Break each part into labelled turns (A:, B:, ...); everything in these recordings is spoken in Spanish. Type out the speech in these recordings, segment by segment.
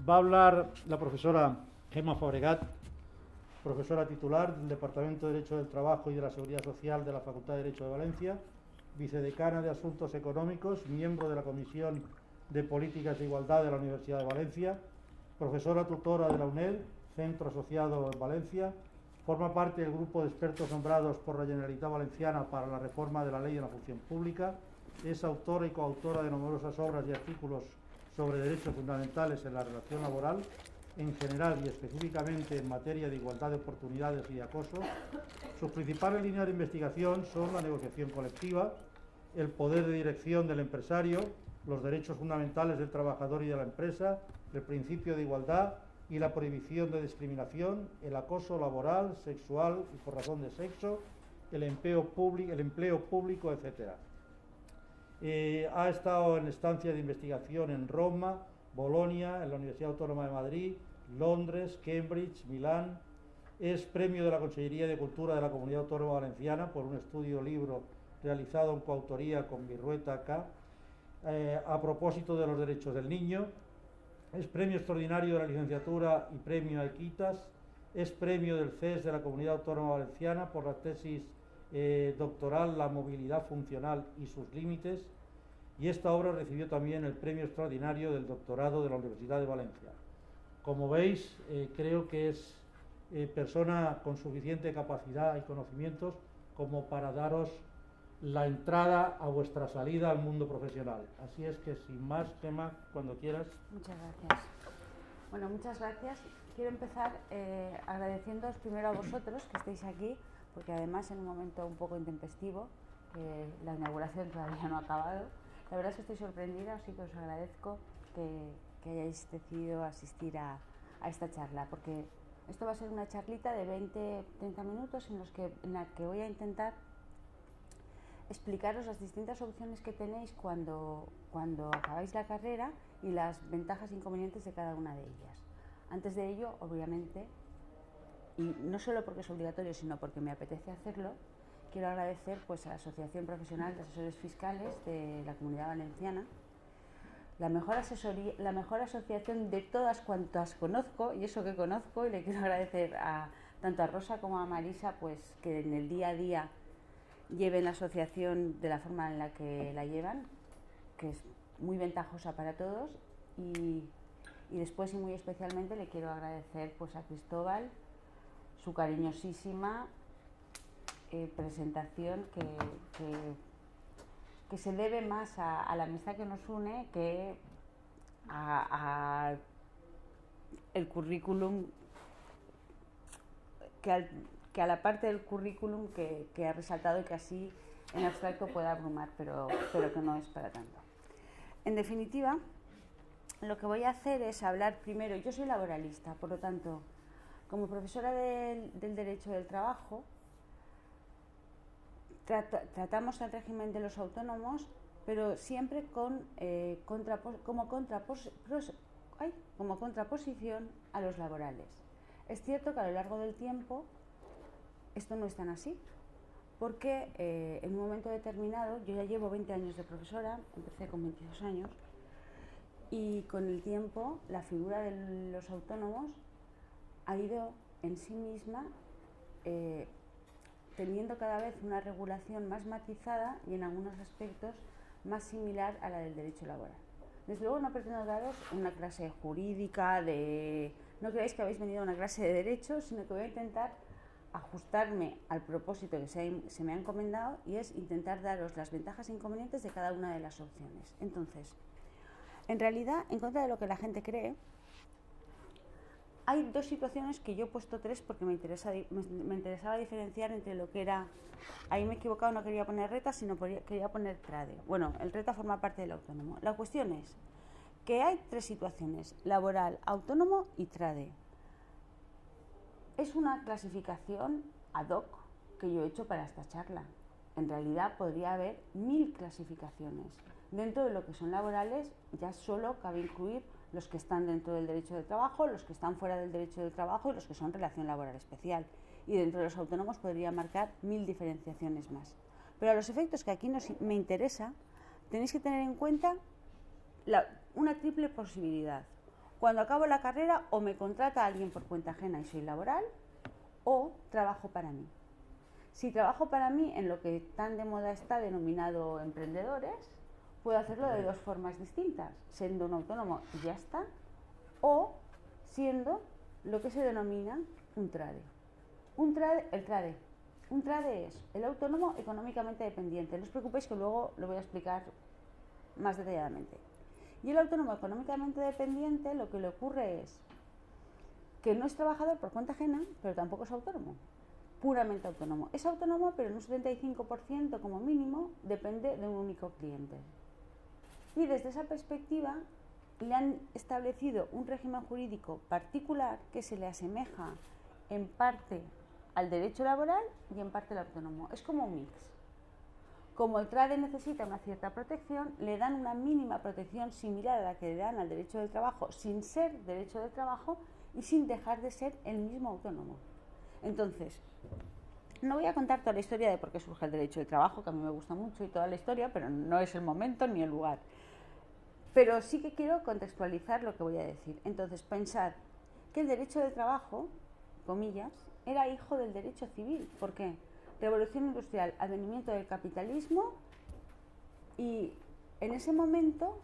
A: Va a hablar la profesora Gemma Fabregat, profesora titular del Departamento de Derecho del Trabajo y de la Seguridad Social de la Facultad de Derecho de Valencia, vicedecana de Asuntos Económicos, miembro de la Comisión de Políticas de Igualdad de la Universidad de Valencia, profesora tutora de la UNED, Centro Asociado en Valencia, forma parte del grupo de expertos nombrados por la Generalitat Valenciana para la reforma de la Ley de la Función Pública, es autora y coautora de numerosas obras y artículos sobre derechos fundamentales en la relación laboral, en general y específicamente en materia de igualdad de oportunidades y de acoso. Sus principales líneas de investigación son la negociación colectiva, el poder de dirección del empresario, los derechos fundamentales del trabajador y de la empresa, el principio de igualdad y la prohibición de discriminación, el acoso laboral, sexual y por razón de sexo, el empleo público, etc. Ha estado en estancias de investigación en Roma, Bolonia, en la Universidad Autónoma de Madrid, Londres, Cambridge, Milán. Es premio de la Consellería de Cultura de la Comunidad Autónoma Valenciana por un estudio-libro realizado en coautoría con Virrueta K. A propósito de los derechos del niño. Es premio extraordinario de la licenciatura y premio a Equitas. Es premio del CES de la Comunidad Autónoma Valenciana por la tesis doctoral La movilidad funcional y sus límites. Y esta obra recibió también el premio extraordinario del doctorado de la Universidad de Valencia. Como veis, creo que es persona con suficiente capacidad y conocimientos como para daros la entrada a vuestra salida al mundo profesional. Así es que, sin más, Gemma, cuando quieras.
B: Muchas gracias. Bueno, muchas gracias. Quiero empezar agradeciéndoos primero a vosotros que estéis aquí, porque además en un momento un poco intempestivo, que la inauguración todavía no ha acabado. La verdad es que estoy sorprendida, así que os agradezco que hayáis decidido asistir a esta charla, porque esto va a ser una charlita de 20-30 minutos en la que voy a intentar explicaros las distintas opciones que tenéis cuando acabáis la carrera y las ventajas e inconvenientes de cada una de ellas. Antes de ello, obviamente, y no solo porque es obligatorio, sino porque me apetece hacerlo, quiero agradecer pues, a la Asociación Profesional de Asesores Fiscales de la Comunidad Valenciana, la mejor asociación de todas cuantas conozco, y eso que conozco, y le quiero agradecer tanto a Rosa como a Marisa, pues que en el día a día lleven la asociación de la forma en la que la llevan, que es muy ventajosa para todos, y después y muy especialmente le quiero agradecer pues a Cristóbal su cariñosísima presentación que se debe más a la amistad que nos une que a el currículum, que a la parte del currículum que ha resaltado y que así en abstracto puede abrumar, pero que no es para tanto. En definitiva, lo que voy a hacer es hablar primero, yo soy laboralista, por lo tanto, como profesora del Derecho del Trabajo, tratamos el régimen de los autónomos, pero siempre como contraposición a los laborales. Es cierto que a lo largo del tiempo esto no es tan así, porque en un momento determinado, yo ya llevo 20 años de profesora, empecé con 22 años, y con el tiempo la figura de los autónomos ha ido en sí misma teniendo cada vez una regulación más matizada y en algunos aspectos más similar a la del derecho laboral. Desde luego no pretendo daros una clase jurídica no creáis que habéis venido a una clase de derecho, sino que voy a intentar ajustarme al propósito que se me ha encomendado, y es intentar daros las ventajas e inconvenientes de cada una de las opciones. Entonces, en realidad, en contra de lo que la gente cree, hay dos situaciones que yo he puesto tres porque me interesaba diferenciar entre lo que era, ahí me he equivocado, no quería poner RETA, sino quería poner TRADE. Bueno, el RETA forma parte del autónomo. La cuestión es que hay tres situaciones: laboral, autónomo y TRADE. Es una clasificación ad hoc que yo he hecho para esta charla. En realidad podría haber 1000 clasificaciones. Dentro de lo que son laborales, ya solo cabe incluir los que están dentro del derecho del trabajo, los que están fuera del derecho del trabajo y los que son relación laboral especial. Y dentro de los autónomos podría marcar 1000 diferenciaciones más. Pero a los efectos que aquí me interesa, tenéis que tener en cuenta una triple posibilidad. Cuando acabo la carrera, o me contrata alguien por cuenta ajena y soy laboral, o trabajo para mí. Si trabajo para mí en lo que tan de moda está denominado emprendedores, puedo hacerlo de dos formas distintas, siendo un autónomo y ya está, o siendo lo que se denomina un trade. Un trade es el autónomo económicamente dependiente. No os preocupéis que luego lo voy a explicar más detalladamente. Y el autónomo económicamente dependiente, lo que le ocurre es que no es trabajador por cuenta ajena, pero tampoco es autónomo, puramente autónomo. Es autónomo, pero en un 75% como mínimo depende de un único cliente. Y desde esa perspectiva le han establecido un régimen jurídico particular que se le asemeja en parte al derecho laboral y en parte al autónomo. Es como un mix. Como el trade necesita una cierta protección, le dan una mínima protección similar a la que le dan al derecho del trabajo, sin ser derecho del trabajo y sin dejar de ser el mismo autónomo. Entonces, no voy a contar toda la historia de por qué surge el derecho del trabajo, que a mí me gusta mucho y toda la historia, pero no es el momento ni el lugar. Pero sí que quiero contextualizar lo que voy a decir. Entonces, pensad que el derecho del trabajo, comillas, era hijo del derecho civil. ¿Por qué? Revolución industrial, advenimiento del capitalismo, y en ese momento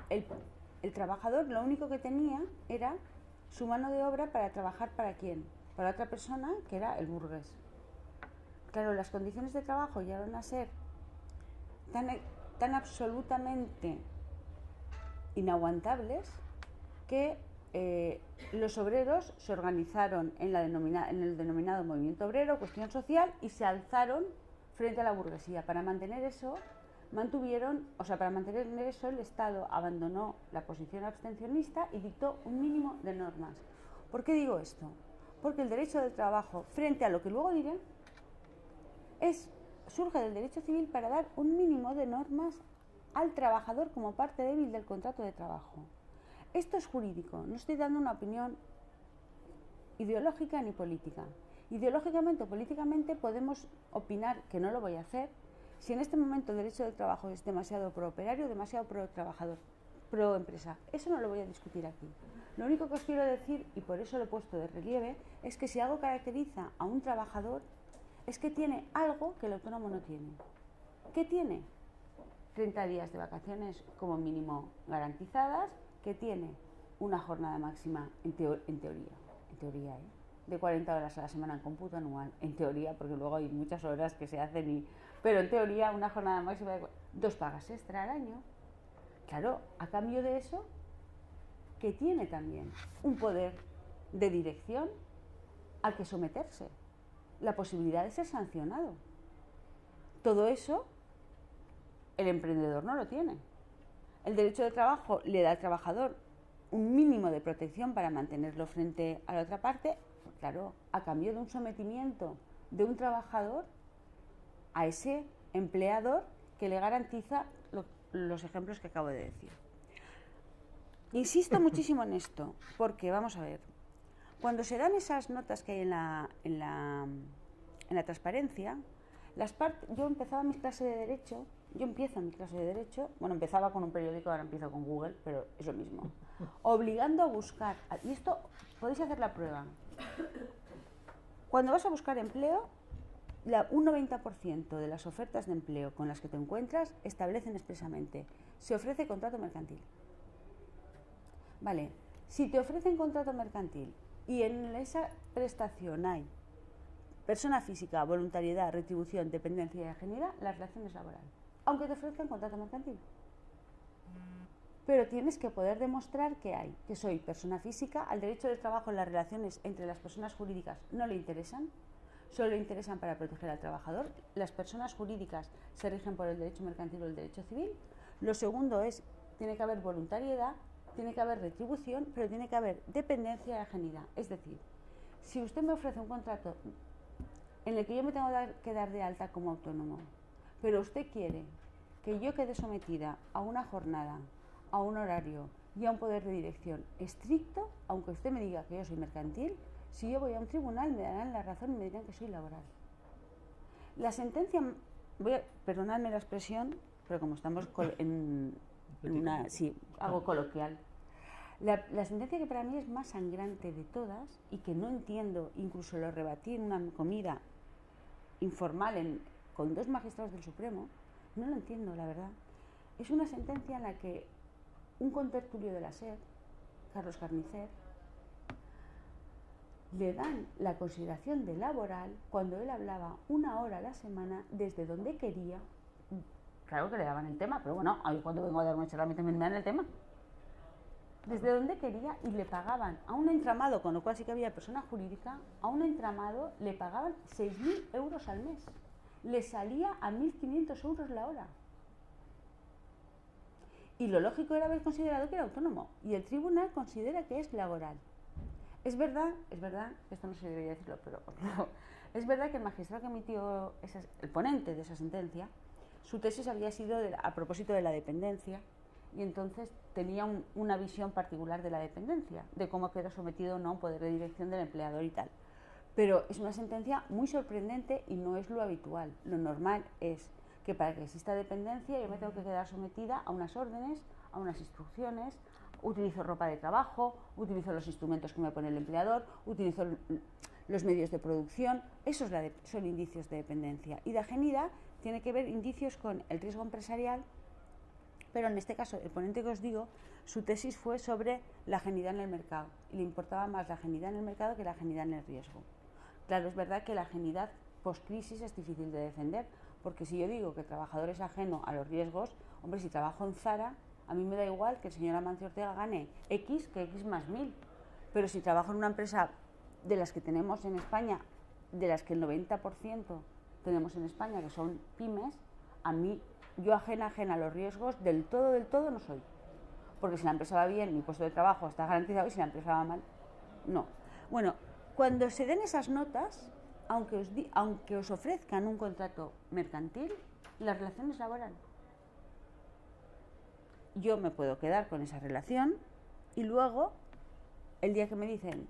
B: el trabajador lo único que tenía era su mano de obra para trabajar ¿para quién? Para otra persona, que era el burgués. Claro, las condiciones de trabajo llegaron a ser tan absolutamente inaguantables que los obreros se organizaron en el denominado movimiento obrero, cuestión social, y se alzaron frente a la burguesía. Para mantener eso, el Estado abandonó la posición abstencionista y dictó un mínimo de normas. ¿Por qué digo esto? Porque el derecho del trabajo, frente a lo que luego diré, surge del derecho civil para dar un mínimo de normas al trabajador como parte débil del contrato de trabajo. Esto es jurídico, no estoy dando una opinión ideológica ni política. Ideológicamente o políticamente podemos opinar, que no lo voy a hacer, si en este momento el derecho del trabajo es demasiado pro operario, demasiado pro trabajador, pro empresa. Eso no lo voy a discutir aquí. Lo único que os quiero decir, y por eso lo he puesto de relieve, es que si algo caracteriza a un trabajador, es que tiene algo que el autónomo no tiene. ¿Qué tiene? 30 días de vacaciones como mínimo garantizadas, que tiene una jornada máxima en teoría, de 40 horas a la semana en cómputo anual, en teoría, porque luego hay muchas horas que se hacen, pero en teoría una jornada máxima de 2 pagas extra al año. Claro, a cambio de eso, que tiene también un poder de dirección al que someterse, la posibilidad de ser sancionado. Todo eso el emprendedor no lo tiene. El derecho de trabajo le da al trabajador un mínimo de protección para mantenerlo frente a la otra parte, claro, a cambio de un sometimiento de un trabajador a ese empleador que le garantiza los ejemplos que acabo de decir. Insisto muchísimo en esto, porque vamos a ver, cuando se dan esas notas que hay en la transparencia, yo empezaba mi clase de Derecho. Yo empiezo mi clase de Derecho, empezaba con un periódico, ahora empiezo con Google, pero es lo mismo. Obligando a buscar, y esto podéis hacer la prueba. Cuando vas a buscar empleo, un 90% de las ofertas de empleo con las que te encuentras establecen expresamente, se ofrece contrato mercantil. Vale, si te ofrecen contrato mercantil y en esa prestación hay persona física, voluntariedad, retribución, dependencia y ajenidad, la relación es laboral. Aunque te ofrezcan contrato mercantil. Pero tienes que poder demostrar que soy persona física. Al derecho del trabajo, las relaciones entre las personas jurídicas no le interesan, solo le interesan para proteger al trabajador. Las personas jurídicas se rigen por el derecho mercantil o el derecho civil. Lo segundo es, tiene que haber voluntariedad, tiene que haber retribución, pero tiene que haber dependencia y ajenidad. Es decir, si usted me ofrece un contrato en el que yo me tengo que dar de alta como autónomo, pero usted quiere que yo quede sometida a una jornada, a un horario y a un poder de dirección estricto, aunque usted me diga que yo soy mercantil, si yo voy a un tribunal me darán la razón y me dirán que soy laboral. La sentencia, perdonadme la expresión, pero como estamos en una, sí, algo coloquial, La sentencia que para mí es más sangrante de todas y que no entiendo, incluso lo rebatí en una comida informal con 2 magistrados del Supremo, no lo entiendo, la verdad. Es una sentencia en la que un contertulio de la SER, Carlos Carnicer, le dan la consideración de laboral cuando él hablaba 1 hora a la semana desde donde quería. Claro que le daban el tema, pero bueno, ahí cuando vengo a dar una charla a mí también me dan el tema. Desde donde quería, y le pagaban a un entramado, con lo cual sí que había persona jurídica, a un entramado le pagaban 6.000 euros al mes. Le salía a 1.500 euros la hora. Y lo lógico era haber considerado que era autónomo. Y el tribunal considera que es laboral. Es verdad, esto no se debería decirlo, pero es verdad que el magistrado que emitió, el ponente de esa sentencia, su tesis había sido a propósito de la dependencia, y entonces tenía una visión particular de la dependencia, de cómo queda sometido o no a un poder de dirección del empleador y tal. Pero es una sentencia muy sorprendente y no es lo habitual. Lo normal es que para que exista dependencia yo me tengo que quedar sometida a unas órdenes, a unas instrucciones, utilizo ropa de trabajo, utilizo los instrumentos que me pone el empleador, utilizo los medios de producción. Esos son indicios de dependencia. Y de ajenidad tiene que ver indicios con el riesgo empresarial, pero en este caso, el ponente que os digo, su tesis fue sobre la ajenidad en el mercado, y le importaba más la ajenidad en el mercado que la ajenidad en el riesgo. Claro, es verdad que la ajenidad post-crisis es difícil de defender, porque si yo digo que el trabajador es ajeno a los riesgos, hombre, si trabajo en Zara, a mí me da igual que el señor Amancio Ortega gane X que X más 1000, pero si trabajo en una empresa de las que tenemos en España, de las que el 90% tenemos en España, que son pymes, a mí, yo ajena a los riesgos del todo no soy. Porque si la empresa va bien, mi puesto de trabajo está garantizado, y si la empresa va mal, no. Bueno, cuando se den esas notas, aunque os ofrezcan un contrato mercantil, la relación es laboral. Yo me puedo quedar con esa relación y luego, el día que me dicen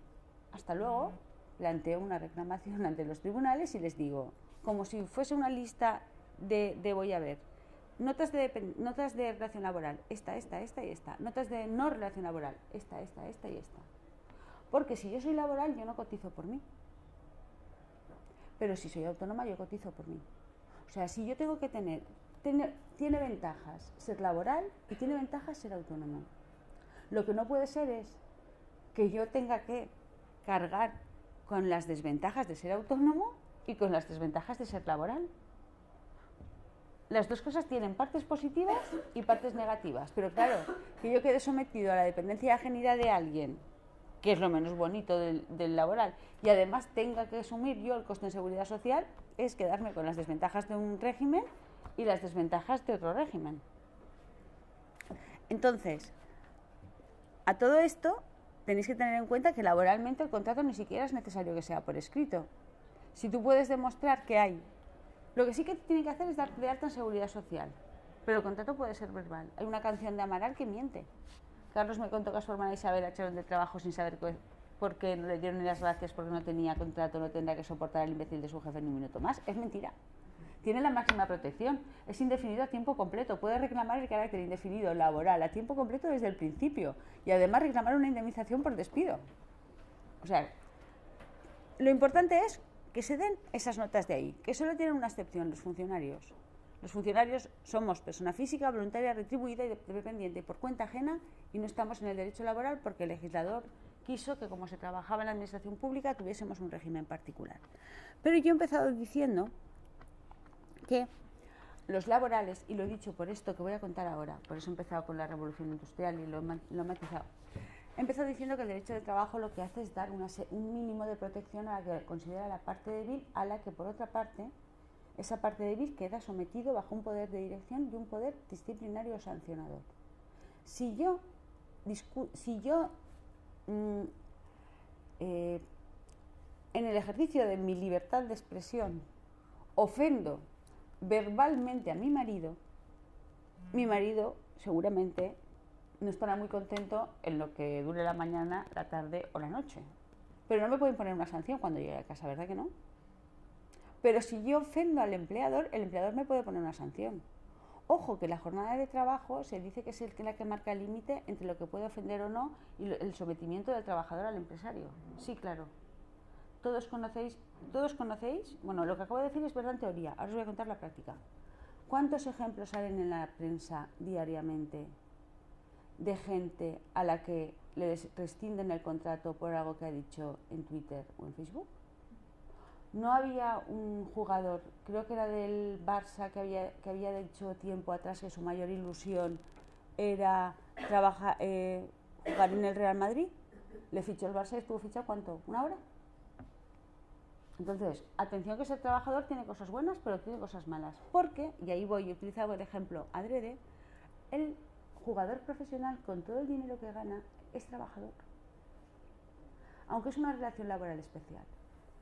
B: hasta luego, planteo una reclamación ante los tribunales y les digo, como si fuese una lista de voy a ver, notas de relación laboral, esta y esta. Notas de no relación laboral, esta y esta. Porque si yo soy laboral, yo no cotizo por mí. Pero si soy autónoma, yo cotizo por mí. O sea, si yo tengo que tiene ventajas ser laboral y tiene ventajas ser autónomo. Lo que no puede ser es que yo tenga que cargar con las desventajas de ser autónomo y con las desventajas de ser laboral. Las dos cosas tienen partes positivas y partes negativas, pero claro, que yo quede sometido a la dependencia y ajenidad de alguien, que es lo menos bonito del laboral, y además tenga que asumir yo el coste en seguridad social, es quedarme con las desventajas de un régimen y las desventajas de otro régimen. Entonces, a todo esto tenéis que tener en cuenta que laboralmente el contrato ni siquiera es necesario que sea por escrito. Si tú puedes demostrar que hay... Lo que sí que tiene que hacer es dar de alta en seguridad social, pero el contrato puede ser verbal. Hay una canción de Amaral que miente. Carlos me contó que a su hermana Isabel la echaron de trabajo sin saber por qué no le dieron ni las gracias porque no tenía contrato, no tendría que soportar al imbécil de su jefe ni un minuto más. Es mentira. Tiene la máxima protección. Es indefinido a tiempo completo. Puede reclamar el carácter indefinido laboral a tiempo completo desde el principio y además reclamar una indemnización por despido. O sea, lo importante es que se den esas notas de ahí, que solo tienen una excepción, los funcionarios. Los funcionarios somos persona física, voluntaria, retribuida y dependiente por cuenta ajena y no estamos en el derecho laboral porque el legislador quiso que, como se trabajaba en la administración pública, tuviésemos un régimen particular. Pero yo he empezado diciendo que los laborales, y lo he dicho por esto que voy a contar ahora, por eso he empezado con la revolución industrial y lo he matizado. He empezado diciendo que el derecho de trabajo lo que hace es dar un mínimo de protección a la que considera la parte débil, a la que por otra parte, esa parte débil queda sometido bajo un poder de dirección y un poder disciplinario sancionador. Si yo en el ejercicio de mi libertad de expresión ofendo verbalmente a mi marido seguramente no estará muy contento en lo que dure la mañana, la tarde o la noche. Pero no me pueden poner una sanción cuando llegue a casa, ¿verdad que no? Pero si yo ofendo al empleador, el empleador me puede poner una sanción. Ojo, que la jornada de trabajo se dice que es la que marca el límite entre lo que puede ofender o no y el sometimiento del trabajador al empresario. Sí, claro. Todos conocéis, bueno, lo que acabo de decir es verdad en teoría, ahora os voy a contar la práctica. ¿Cuántos ejemplos salen en la prensa diariamente de gente a la que le rescinden el contrato por algo que ha dicho en Twitter o en Facebook? No había un jugador, creo que era del Barça, que había dicho tiempo atrás que su mayor ilusión era jugar en el Real Madrid. Le fichó el Barça y estuvo fichado, ¿cuánto? ¿Una hora? Entonces, atención, que ser trabajador tiene cosas buenas, pero tiene cosas malas. Porque, y ahí voy, utilizaba el ejemplo adrede, el jugador profesional con todo el dinero que gana es trabajador. Aunque es una relación laboral especial.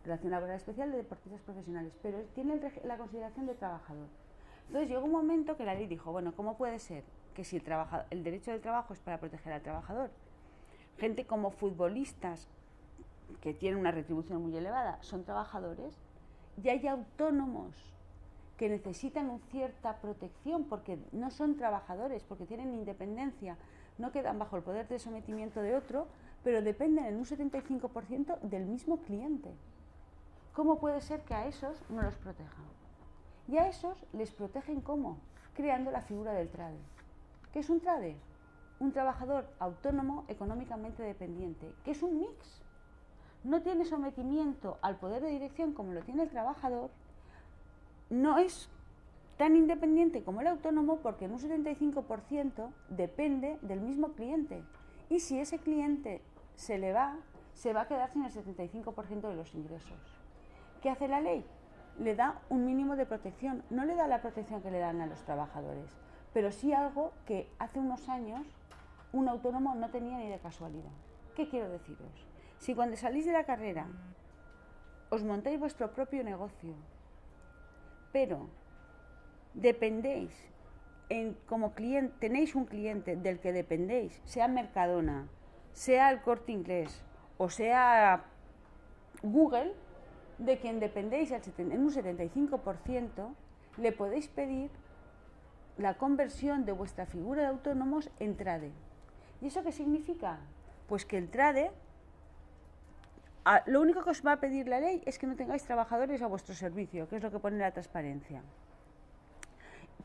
B: Relación laboral especial de deportistas profesionales, pero tiene la consideración de trabajador. Entonces llegó un momento que la ley dijo, bueno, ¿cómo puede ser que si el derecho del trabajo es para proteger al trabajador? Gente como futbolistas, que tienen una retribución muy elevada, son trabajadores, y hay autónomos que necesitan una cierta protección porque no son trabajadores, porque tienen independencia, no quedan bajo el poder de sometimiento de otro, pero dependen en un 75% del mismo cliente. ¿Cómo puede ser que a esos no los protejan? Y a esos les protegen ¿cómo? Creando la figura del trade. ¿Qué es un trade? Un trabajador autónomo económicamente dependiente, que es un mix. No tiene sometimiento al poder de dirección como lo tiene el trabajador, no es tan independiente como el autónomo porque en un 75% depende del mismo cliente. Y si ese cliente se va a quedar sin el 75% de los ingresos. ¿Qué hace la ley? Le da un mínimo de protección, no le da la protección que le dan a los trabajadores, pero sí algo que hace unos años un autónomo no tenía ni de casualidad. ¿Qué quiero deciros? Si cuando salís de la carrera os montáis vuestro propio negocio, pero dependéis, como cliente, tenéis un cliente del que dependéis, sea Mercadona, sea el Corte Inglés o sea Google, de quien dependéis en un 75%, le podéis pedir la conversión de vuestra figura de autónomos en trade. ¿Y eso qué significa? Pues que el trade, lo único que os va a pedir la ley es que no tengáis trabajadores a vuestro servicio, que es lo que pone la transparencia.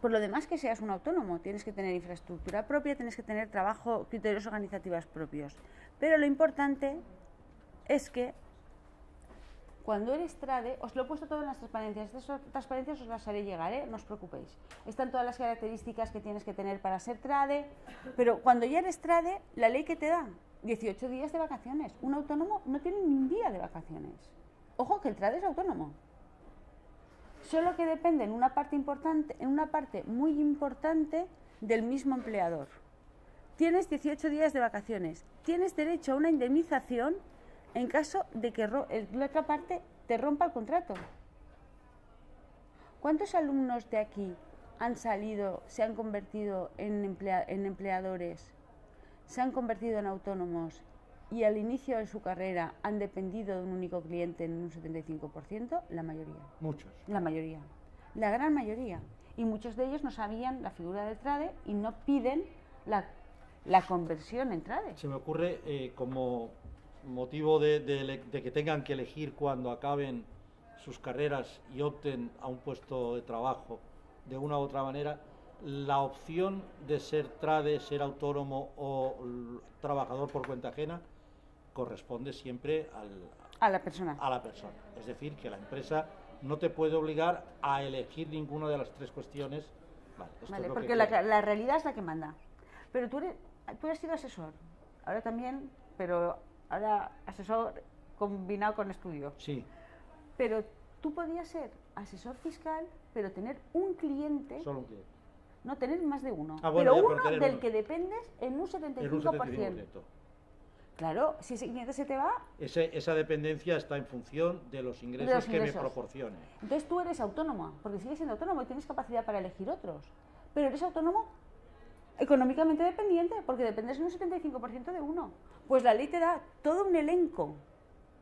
B: Por lo demás, que seas un autónomo, tienes que tener infraestructura propia, tienes que tener trabajo, criterios organizativos propios. Pero lo importante es que cuando eres trade, os lo he puesto todo en las transparencias. Estas transparencias os las haré llegar, no os preocupéis. Están todas las características que tienes que tener para ser trade, pero cuando ya eres trade, la ley que te da 18 días de vacaciones. Un autónomo no tiene ni un día de vacaciones. Ojo, que el trade es autónomo. Solo que depende en una parte muy importante del mismo empleador. Tienes 18 días de vacaciones. Tienes derecho a una indemnización en caso de que la otra parte te rompa el contrato. ¿Cuántos alumnos de aquí han salido, se han convertido en empleadores, se han convertido en autónomos y al inicio de su carrera han dependido de un único cliente en un 75%? La mayoría.
A: Muchos.
B: La mayoría. La gran mayoría. Y muchos de ellos no sabían la figura del trade y no piden la conversión en trade.
A: Se me ocurre como motivo de que tengan que elegir cuando acaben sus carreras y opten a un puesto de trabajo de una u otra manera, la opción de ser trade, ser autónomo o trabajador por cuenta ajena corresponde siempre
B: a la persona.
A: Es decir, que la empresa no te puede obligar a elegir ninguna de las tres cuestiones.
B: Vale, porque la realidad es la que manda. Pero tú has sido asesor, ahora también, pero ahora asesor combinado con estudio.
A: Sí.
B: Pero tú podías ser asesor fiscal, pero tener un cliente.
A: Solo un cliente.
B: No tener más de uno.
A: Bueno,
B: pero uno del que dependes en un 75%.
A: En un 75%.
B: Claro, si ese cliente se te va.
A: Esa dependencia está en función de los ingresos que me proporcione.
B: Entonces tú eres autónoma, porque sigues siendo autónomo y tienes capacidad para elegir otros. Pero eres autónomo económicamente dependiente, porque dependes en un 75% de uno. Pues la ley te da todo un elenco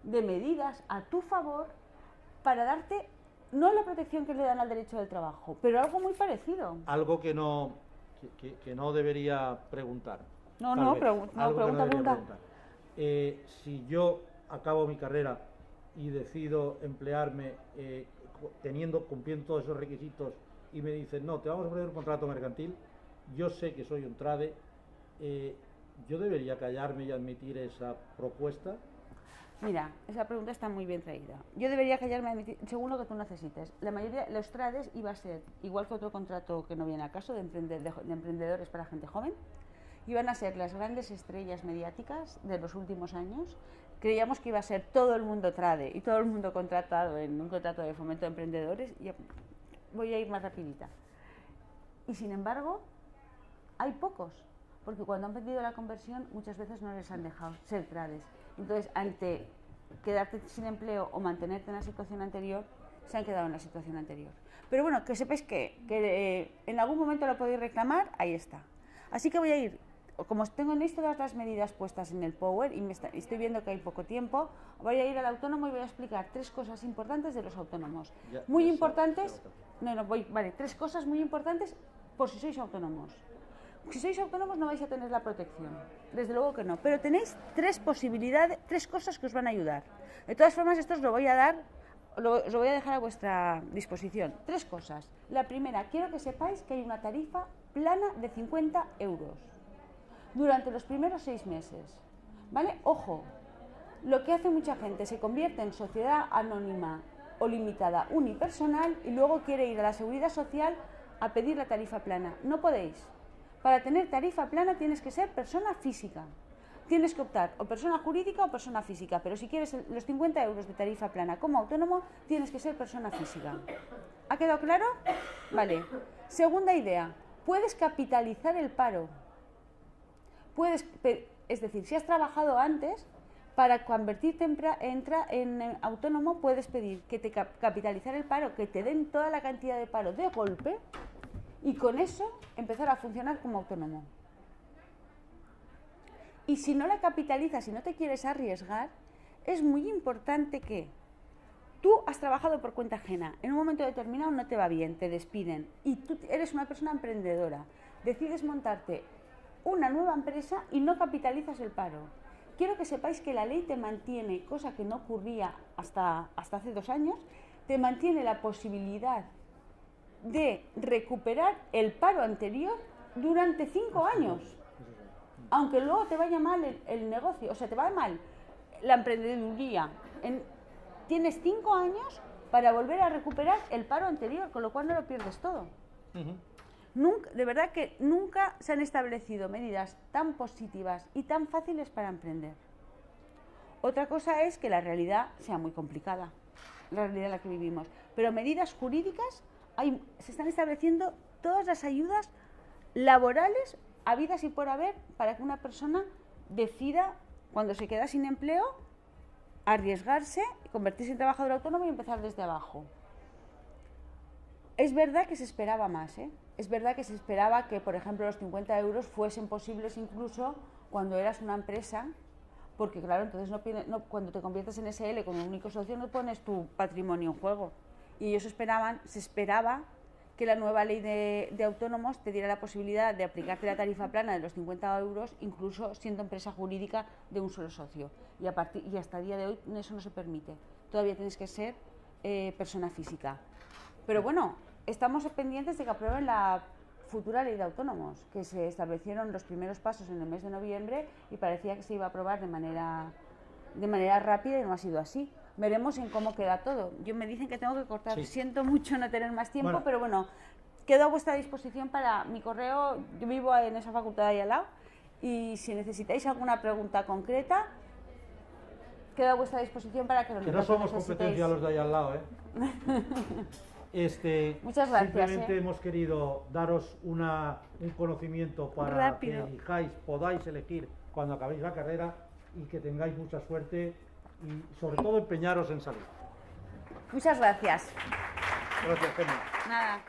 B: de medidas a tu favor para darte no la protección que le dan al derecho del trabajo, pero algo muy parecido.
A: Algo que no debería preguntar.
B: Pregunta.
A: Si yo acabo mi carrera y decido emplearme cumpliendo todos esos requisitos y me dicen, no, te vamos a poner un contrato mercantil, yo sé que soy un trade, ¿yo debería callarme y admitir esa propuesta?
B: Mira, esa pregunta está muy bien traída. Yo debería callarme y admitir, según lo que tú necesites. La mayoría de los trades iba a ser, igual que otro contrato que no viene al caso, de emprendedores para gente joven, iban a ser las grandes estrellas mediáticas de los últimos años. Creíamos que iba a ser todo el mundo trade y todo el mundo contratado en un contrato de fomento de emprendedores. Y voy a ir más rapidita. Y sin embargo, hay pocos, porque cuando han pedido la conversión muchas veces no les han dejado ser trades. Entonces, ante quedarte sin empleo o mantenerte en la situación anterior, se han quedado en la situación anterior. Pero bueno, que sepáis que en algún momento lo podéis reclamar, ahí está. Así que voy a ir, como tenéis todas las medidas puestas en el Power y estoy viendo que hay poco tiempo, voy a ir al autónomo y voy a explicar 3 cosas importantes de los autónomos. Tres cosas muy importantes por si sois autónomos. Si sois autónomos no vais a tener la protección, desde luego que no, pero tenéis 3 posibilidades, 3 cosas que os van a ayudar. De todas formas, esto os lo voy a dejar a vuestra disposición. 3 cosas. La primera, quiero que sepáis que hay una tarifa plana de 50 euros durante los primeros 6 meses. ¿Vale? Ojo, lo que hace mucha gente, se convierte en sociedad anónima o limitada unipersonal y luego quiere ir a la Seguridad Social a pedir la tarifa plana. No podéis. Para tener tarifa plana tienes que ser persona física. Tienes que optar o persona jurídica o persona física, pero si quieres los 50 euros de tarifa plana como autónomo, tienes que ser persona física. ¿Ha quedado claro? Vale. Segunda idea, puedes capitalizar el paro. Es decir, si has trabajado antes, para convertirte en autónomo puedes pedir que te capitalizar el paro, que te den toda la cantidad de paro de golpe, y con eso empezar a funcionar como autónomo. Y si no la capitalizas y no te quieres arriesgar, es muy importante que tú has trabajado por cuenta ajena, en un momento determinado no te va bien, te despiden, y tú eres una persona emprendedora, decides montarte una nueva empresa y no capitalizas el paro. Quiero que sepáis que la ley te mantiene, cosa que no ocurría hasta hace 2 años, te mantiene la posibilidad de recuperar el paro anterior durante 5 años, aunque luego te vaya mal el negocio, o sea, te va mal la emprendeduría. Tienes 5 años para volver a recuperar el paro anterior, con lo cual no lo pierdes todo. De verdad que nunca se han establecido medidas tan positivas y tan fáciles para emprender. Otra cosa es que la realidad sea muy complicada, la realidad en la que vivimos, pero medidas jurídicas se están estableciendo todas las ayudas laborales habidas y por haber para que una persona decida, cuando se queda sin empleo, arriesgarse, convertirse en trabajador autónomo y empezar desde abajo. Es verdad que se esperaba más, ¿eh? Es verdad que se esperaba que, por ejemplo, los 50 euros fuesen posibles incluso cuando eras una empresa, porque claro, entonces cuando te conviertes en SL con un único socio no pones tu patrimonio en juego. Y ellos se esperaba que la nueva ley de autónomos te diera la posibilidad de aplicarte la tarifa plana de los 50 euros, incluso siendo empresa jurídica de un solo socio. Y hasta el día de hoy eso no se permite. Todavía tienes que ser persona física. Pero bueno, estamos pendientes de que aprueben la futura ley de autónomos, que se establecieron los primeros pasos en el mes de noviembre y parecía que se iba a aprobar de manera rápida y no ha sido así. Veremos en cómo queda todo. Me dicen que tengo que cortar. Sí. Siento mucho no tener más tiempo, pero bueno, quedo a vuestra disposición para mi correo. Yo vivo en esa facultad de ahí al lado y si necesitáis alguna pregunta concreta, quedo a vuestra disposición para que lo
A: necesitéis. Que no somos competencia los de ahí al lado, ¿eh?
B: Muchas gracias.
A: Simplemente hemos querido daros un conocimiento para que podáis elegir cuando acabéis la carrera y que tengáis mucha suerte y sobre todo empeñaros en salir.
B: Muchas gracias.
A: Gracias, Gemma.
B: Nada.